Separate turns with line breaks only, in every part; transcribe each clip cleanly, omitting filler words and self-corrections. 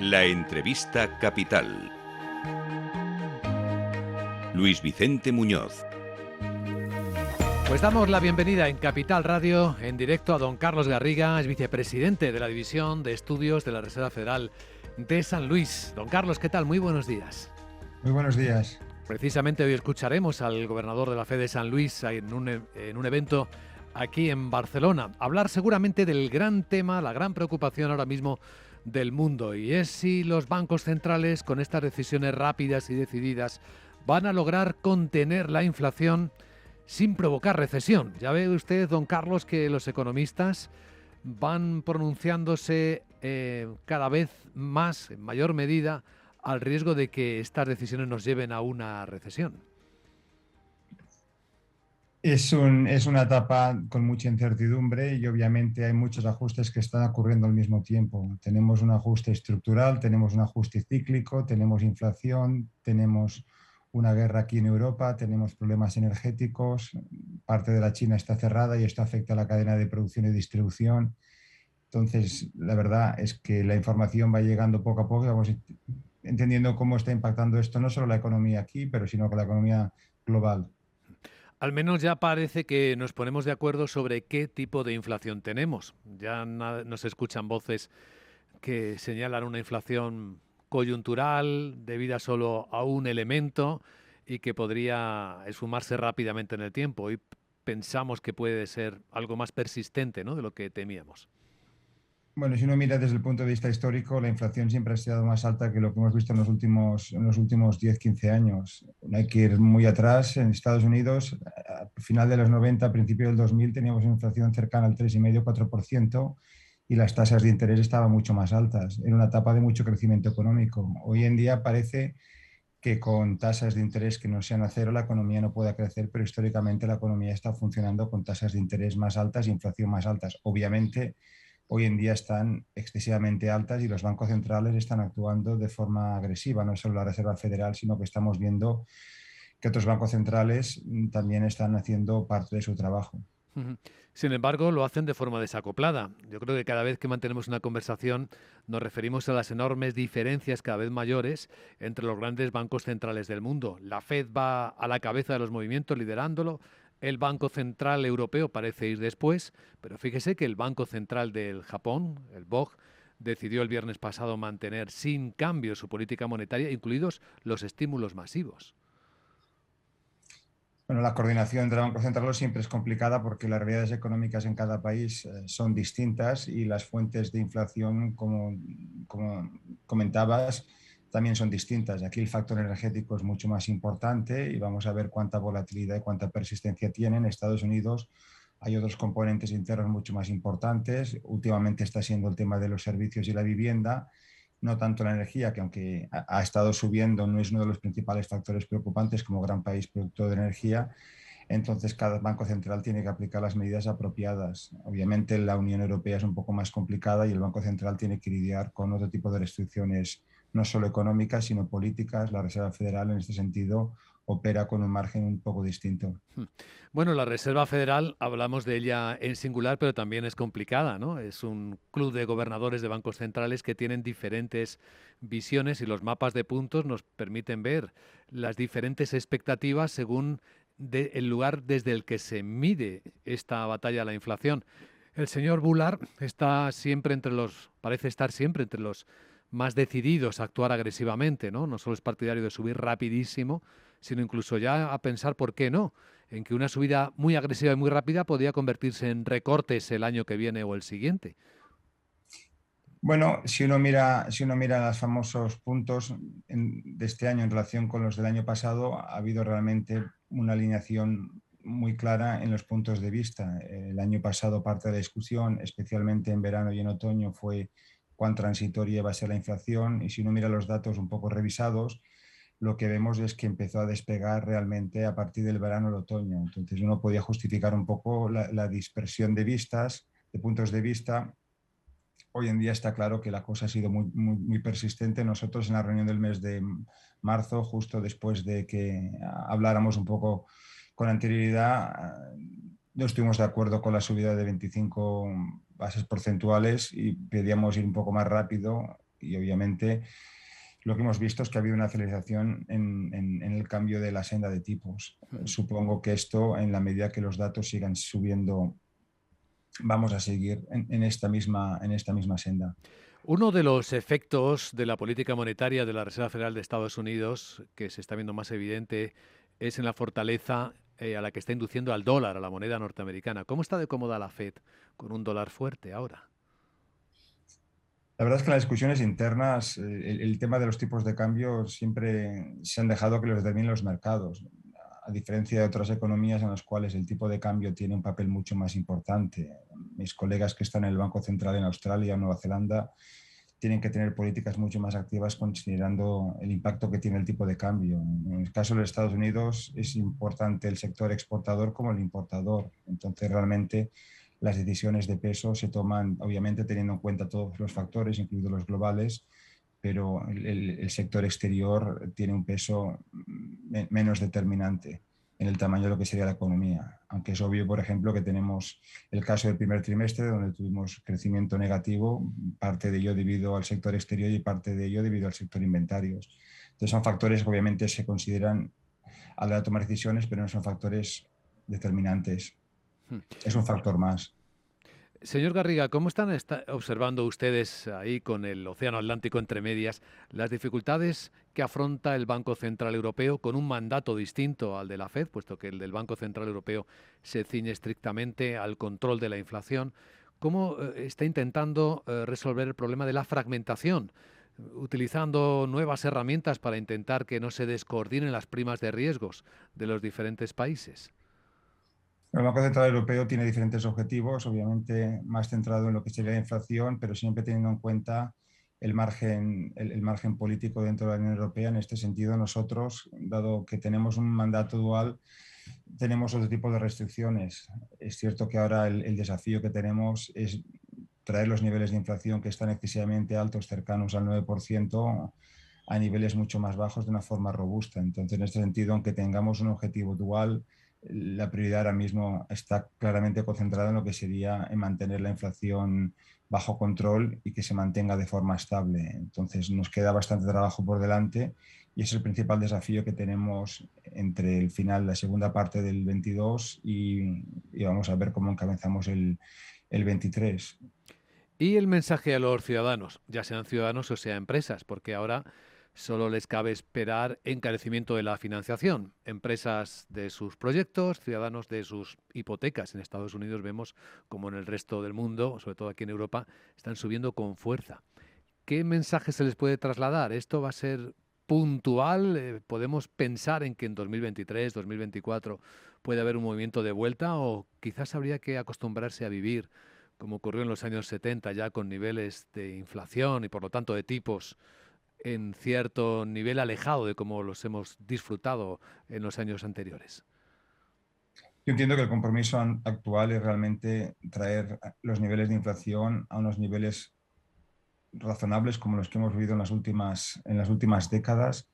La entrevista capital. Luis Vicente Muñoz.
Pues damos la bienvenida en Capital Radio, en directo, a don Carlos Garriga, es vicepresidente de la División de Estudios de la Reserva Federal de San Luis. Don Carlos, ¿qué tal? Muy buenos días.
Muy buenos días.
Precisamente hoy escucharemos al gobernador de la FED de San Luis en un evento aquí en Barcelona. Hablar seguramente del gran tema, la gran preocupación ahora mismo del mundo, y es si los bancos centrales, con estas decisiones rápidas y decididas, van a lograr contener la inflación sin provocar recesión. Ya ve usted, don Carlos, que los economistas van pronunciándose cada vez más, en mayor medida, al riesgo de que estas decisiones nos lleven a una recesión.
Es una etapa con mucha incertidumbre y obviamente hay muchos ajustes que están ocurriendo al mismo tiempo. Tenemos un ajuste estructural, tenemos un ajuste cíclico, tenemos inflación, tenemos una guerra aquí en Europa, tenemos problemas energéticos, parte de la China está cerrada y esto afecta a la cadena de producción y distribución. Entonces, la verdad es que la información va llegando poco a poco y vamos entendiendo cómo está impactando esto, no solo la economía aquí, pero sino con la economía global.
Al menos ya parece que nos ponemos de acuerdo sobre qué tipo de inflación tenemos. Ya no se escuchan voces que señalan una inflación coyuntural debida solo a un elemento y que podría esfumarse rápidamente en el tiempo. Hoy pensamos que puede ser algo más persistente, ¿no?, de lo que temíamos.
Bueno, si uno mira desde el punto de vista histórico, la inflación siempre ha sido más alta que lo que hemos visto en los últimos 10-15 años. No hay que ir muy atrás. En Estados Unidos, a final de los 90, a principio del 2000, teníamos una inflación cercana al 3,5-4% y las tasas de interés estaban mucho más altas. Era una etapa de mucho crecimiento económico. Hoy en día parece que con tasas de interés que no sean a cero la economía no pueda crecer, pero históricamente la economía está funcionando con tasas de interés más altas e inflación más altas. Obviamente, hoy en día están excesivamente altas y los bancos centrales están actuando de forma agresiva, no solo la Reserva Federal, sino que estamos viendo que otros bancos centrales también están haciendo parte de su trabajo.
Sin embargo, lo hacen de forma desacoplada. Yo creo que cada vez que mantenemos una conversación nos referimos a las enormes diferencias cada vez mayores entre los grandes bancos centrales del mundo. La Fed va a la cabeza de los movimientos, liderándolo. El Banco Central Europeo parece ir después, pero fíjese que el Banco Central del Japón, el BOJ, decidió el viernes pasado mantener sin cambio su política monetaria, incluidos los estímulos masivos.
Bueno, la coordinación entre bancos centrales siempre es complicada porque las realidades económicas en cada país son distintas y las fuentes de inflación, como comentabas, también son distintas. Aquí el factor energético es mucho más importante y vamos a ver cuánta volatilidad y cuánta persistencia tiene. En Estados Unidos hay otros componentes internos mucho más importantes. Últimamente está siendo el tema de los servicios y la vivienda, no tanto la energía, que aunque ha estado subiendo, no es uno de los principales factores preocupantes como gran país productor de energía. Entonces, cada banco central tiene que aplicar las medidas apropiadas. Obviamente, la Unión Europea es un poco más complicada y el Banco Central tiene que lidiar con otro tipo de restricciones, no solo económicas, sino políticas. La Reserva Federal, en este sentido, opera con un margen un poco distinto.
Bueno, la Reserva Federal, hablamos de ella en singular, pero también es complicada, ¿no? Es un club de gobernadores de bancos centrales que tienen diferentes visiones y los mapas de puntos nos permiten ver las diferentes expectativas según el lugar desde el que se mide esta batalla a la inflación. El señor Bullard está siempre parece estar siempre entre los más decididos a actuar agresivamente, ¿no? No solo es partidario de subir rapidísimo, sino incluso ya a pensar, ¿por qué no?, en que una subida muy agresiva y muy rápida podría convertirse en recortes el año que viene o el siguiente.
Bueno, si uno mira los famosos puntos de este año en relación con los del año pasado, ha habido realmente una alineación muy clara en los puntos de vista. El año pasado parte de la discusión, especialmente en verano y en otoño, fue cuán transitoria va a ser la inflación, y si uno mira los datos un poco revisados, lo que vemos es que empezó a despegar realmente a partir del verano al otoño. Entonces uno podía justificar un poco la dispersión de vistas, de puntos de vista. Hoy en día está claro que la cosa ha sido muy persistente. Nosotros en la reunión del mes de marzo, justo después de que habláramos un poco con anterioridad, no estuvimos de acuerdo con la subida de 25 bases porcentuales y pedíamos ir un poco más rápido Y obviamente lo que hemos visto es que ha habido una aceleración en el cambio de la senda de tipos. Supongo que esto, en la medida que los datos sigan subiendo, vamos a seguir en esta misma senda.
Uno de los efectos de la política monetaria de la Reserva Federal de Estados Unidos, que se está viendo más evidente, es en la fortaleza a la que está induciendo al dólar, a la moneda norteamericana. ¿Cómo está de cómoda la Fed con un dólar fuerte ahora?
La verdad es que en las discusiones internas, el tema de los tipos de cambio siempre se han dejado que los determinen los mercados, a diferencia de otras economías en las cuales el tipo de cambio tiene un papel mucho más importante. Mis colegas que están en el Banco Central en Australia o Nueva Zelanda tienen que tener políticas mucho más activas considerando el impacto que tiene el tipo de cambio. En el caso de los Estados Unidos es importante el sector exportador como el importador. Entonces realmente las decisiones de peso se toman obviamente teniendo en cuenta todos los factores, incluidos los globales, pero el sector exterior tiene un peso menos determinante en el tamaño de lo que sería la economía. Aunque es obvio, por ejemplo, que tenemos el caso del primer trimestre, donde tuvimos crecimiento negativo, parte de ello debido al sector exterior y parte de ello debido al sector inventarios. Entonces son factores que obviamente se consideran a la hora de tomar decisiones, pero no son factores determinantes. Es un factor más.
Señor Garriga, ¿cómo están observando ustedes ahí con el Océano Atlántico entre medias las dificultades que afronta el Banco Central Europeo con un mandato distinto al de la Fed, puesto que el del Banco Central Europeo se ciñe estrictamente al control de la inflación? ¿Cómo está intentando resolver el problema de la fragmentación, utilizando nuevas herramientas para intentar que no se descoordinen las primas de riesgos de los diferentes países?
El Banco Central Europeo tiene diferentes objetivos, obviamente más centrado en lo que sería la inflación, pero siempre teniendo en cuenta el margen político dentro de la Unión Europea. En este sentido, nosotros, dado que tenemos un mandato dual, tenemos otro tipo de restricciones. Es cierto que ahora el desafío que tenemos es traer los niveles de inflación que están excesivamente altos, cercanos al 9%, a niveles mucho más bajos de una forma robusta. Entonces, en este sentido, aunque tengamos un objetivo dual, la prioridad ahora mismo está claramente concentrada en lo que sería en mantener la inflación bajo control y que se mantenga de forma estable. Entonces nos queda bastante trabajo por delante y es el principal desafío que tenemos entre el final, la segunda parte del 22 y vamos a ver cómo encabezamos el 23.
Y el mensaje a los ciudadanos, ya sean ciudadanos o sea empresas, porque ahora solo les cabe esperar encarecimiento de la financiación. Empresas de sus proyectos, ciudadanos de sus hipotecas. En Estados Unidos vemos como en el resto del mundo, sobre todo aquí en Europa, están subiendo con fuerza. ¿Qué mensaje se les puede trasladar? ¿Esto va a ser puntual? ¿Podemos pensar en que en 2023, 2024 puede haber un movimiento de vuelta o quizás habría que acostumbrarse a vivir como ocurrió en los años 70, ya con niveles de inflación y por lo tanto de tipos en cierto nivel alejado de como los hemos disfrutado en los años anteriores?
Yo entiendo que el compromiso actual es realmente traer los niveles de inflación a unos niveles razonables como los que hemos vivido en las últimas décadas,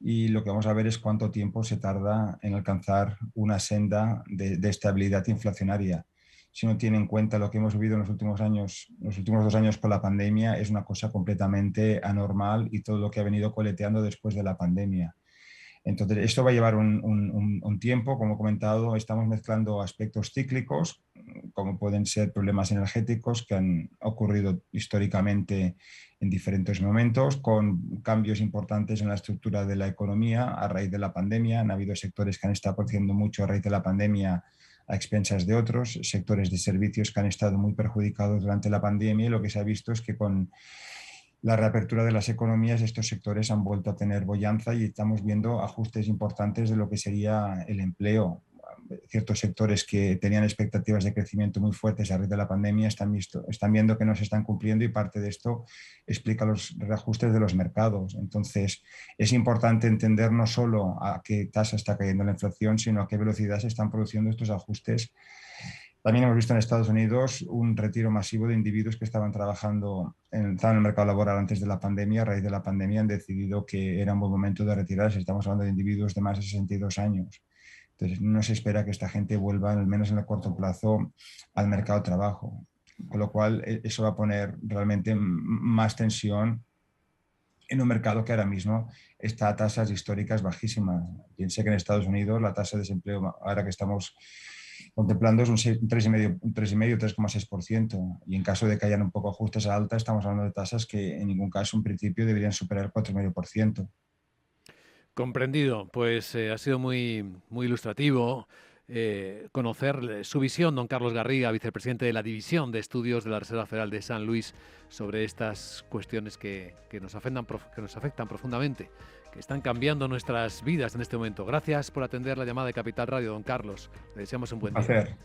y lo que vamos a ver es cuánto tiempo se tarda en alcanzar una senda de estabilidad inflacionaria. Si uno tiene en cuenta lo que hemos vivido en los últimos años, los últimos 2 años con la pandemia, es una cosa completamente anormal, y todo lo que ha venido coleteando después de la pandemia. Entonces, esto va a llevar un tiempo. Como he comentado, estamos mezclando aspectos cíclicos, como pueden ser problemas energéticos que han ocurrido históricamente en diferentes momentos, con cambios importantes en la estructura de la economía a raíz de la pandemia. Han habido sectores que han estado creciendo mucho a raíz de la pandemia a expensas de otros, sectores de servicios que han estado muy perjudicados durante la pandemia, y lo que se ha visto es que con la reapertura de las economías, estos sectores han vuelto a tener bonanza y estamos viendo ajustes importantes de lo que sería el empleo. Ciertos sectores que tenían expectativas de crecimiento muy fuertes a raíz de la pandemia están viendo que no se están cumpliendo, y parte de esto explica los reajustes de los mercados. Entonces, es importante entender no solo a qué tasa está cayendo la inflación, sino a qué velocidad se están produciendo estos ajustes. También hemos visto en Estados Unidos un retiro masivo de individuos que estaban estaban en el mercado laboral antes de la pandemia. A raíz de la pandemia han decidido que era un buen momento de retirarse. Estamos hablando de individuos de más de 62 años. Entonces, no se espera que esta gente vuelva, al menos en el corto plazo, al mercado de trabajo. Con lo cual, eso va a poner realmente más tensión en un mercado que ahora mismo está a tasas históricas bajísimas. Piense que en Estados Unidos la tasa de desempleo, ahora que estamos contemplando, es un 3,5, 3,6%. Y en caso de que hayan un poco ajustes a alta, estamos hablando de tasas que en ningún caso, en principio, deberían superar el 4,5%.
Comprendido. Pues ha sido muy, muy ilustrativo conocer su visión, don Carlos Garriga, vicepresidente de la División de Estudios de la Reserva Federal de San Luis, sobre estas cuestiones que nos afectan profundamente, que están cambiando nuestras vidas en este momento. Gracias por atender la llamada de Capital Radio, don Carlos. Le deseamos un buen día.
Placer.